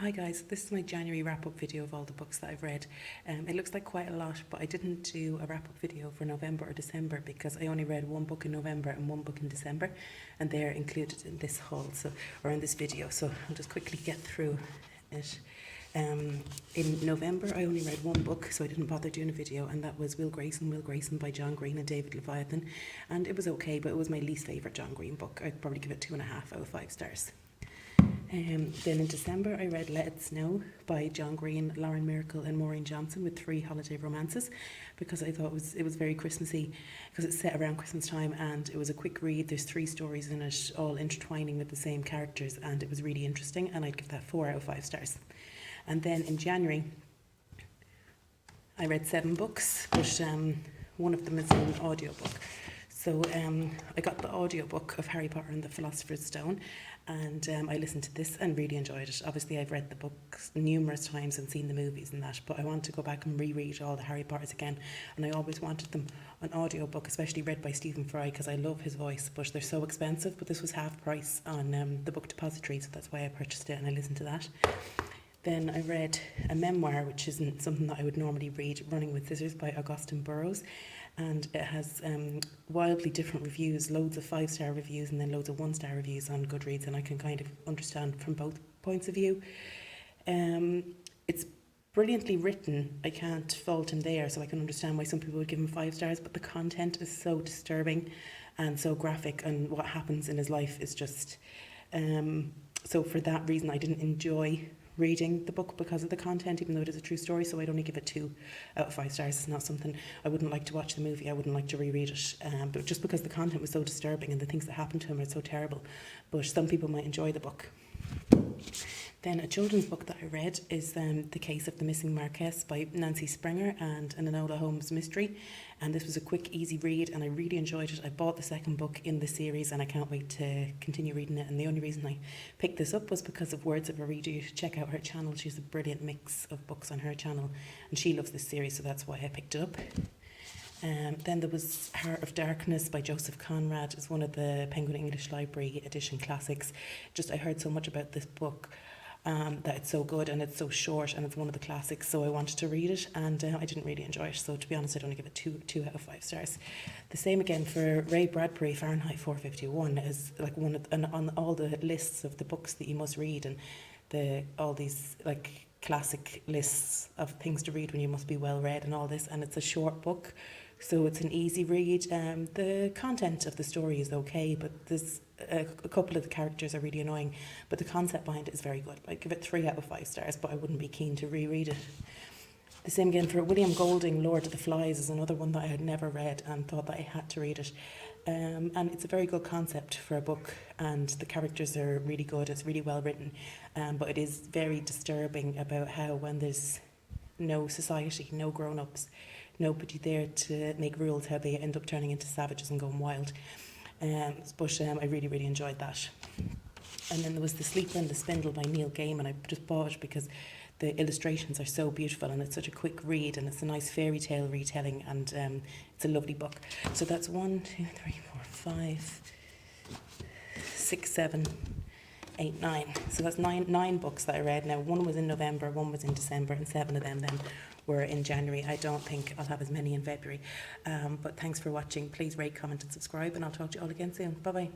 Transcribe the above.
Hi guys, this is my January wrap-up video of all the books that I've read. It looks like quite a lot, but I didn't do a wrap-up video for November or December because I only read one book in November and one book in December, and they're included in this haul, or in this video, so I'll just quickly get through it. In November I only read one book, so I didn't bother doing a video, and that was Will Grayson by John Green and David Leviathan, and it was okay, but it was my least favourite John Green book. I'd probably give it 2.5 out of 5 stars. Then in December I read Let It Snow by John Green, Lauren Miracle and Maureen Johnson, with 3 holiday romances, because I thought it was very Christmassy, because it's set around Christmas time and it was a quick read. There's 3 stories in it, all intertwining with the same characters, and it was really interesting, and I'd give that 4 out of 5 stars. And then in January I read 7 books, but one of them is an audiobook. So I got the audiobook of Harry Potter and the Philosopher's Stone, and I listened to this and really enjoyed it. Obviously I've read the books numerous times and seen the movies and that, but I want to go back and reread all the Harry Potters again, and I always wanted them on audiobook, especially read by Stephen Fry, because I love his voice, but they're so expensive. But this was half price on the Book Depository, so that's why I purchased it and I listened to that. Then I read a memoir, which isn't something that I would normally read, Running with Scissors by Augustine Burroughs, and it has wildly different reviews, loads of 5-star reviews and then loads of 1-star reviews on Goodreads, and I can kind of understand from both points of view. It's brilliantly written, I can't fault him there, so I can understand why some people would give him 5 stars, but the content is so disturbing and so graphic, and what happens in his life is just... so for that reason I didn't enjoy reading the book, because of the content, even though it is a true story. So I'd only give it 2 out of 5 stars. It's not something I wouldn't like to watch the movie, I wouldn't like to reread it, but just because the content was so disturbing and the things that happened to him are so terrible. But some people might enjoy the book. Then a children's book that I read is The Case of the Missing Marquess by Nancy Springer and an Enola Holmes mystery, and this was a quick, easy read and I really enjoyed it. I bought the second book in the series and I can't wait to continue reading it, and the only reason I picked this up was because of Words of a Reader. You should check out her channel, she has a brilliant mix of books on her channel and she loves this series, so that's why I picked it up. Then there was Heart of Darkness by Joseph Conrad. It's one of the Penguin English Library edition classics. I heard so much about this book, that it's so good and it's so short and it's one of the classics, so I wanted to read it, and I didn't really enjoy it, so to be honest I'd only give it 2 out of 5 stars. The same again for Ray Bradbury. Fahrenheit 451 is like one of, on all the lists of the books that you must read, and all these like classic lists of things to read when you must be well read and all this, and it's a short book, so it's an easy read. The content of the story is okay, but there's a couple of the characters are really annoying, but the concept behind it is very good. I'd give it 3 out of 5 stars, but I wouldn't be keen to reread it. The same again for William Golding. Lord of the Flies is another one that I had never read and thought that I had to read it. And it's a very good concept for a book, and the characters are really good. It's really well written, but it is very disturbing about how, when there's no society, no grown-ups, nobody there to make rules, how they end up turning into savages and going wild. But I really, really enjoyed that. And then there was The Sleeper and the Spindle by Neil Gaiman. I just bought it because the illustrations are so beautiful and it's such a quick read and it's a nice fairy tale retelling, and it's a lovely book. So that's 1, 2, 3, 4, 5, 6, 7, 8, 9. So that's nine books that I read. Now, 1 was in November, 1 was in December, and 7 of them then were in January. I don't think I'll have as many in February. But thanks for watching. Please rate, comment and subscribe, and I'll talk to you all again soon. Bye bye.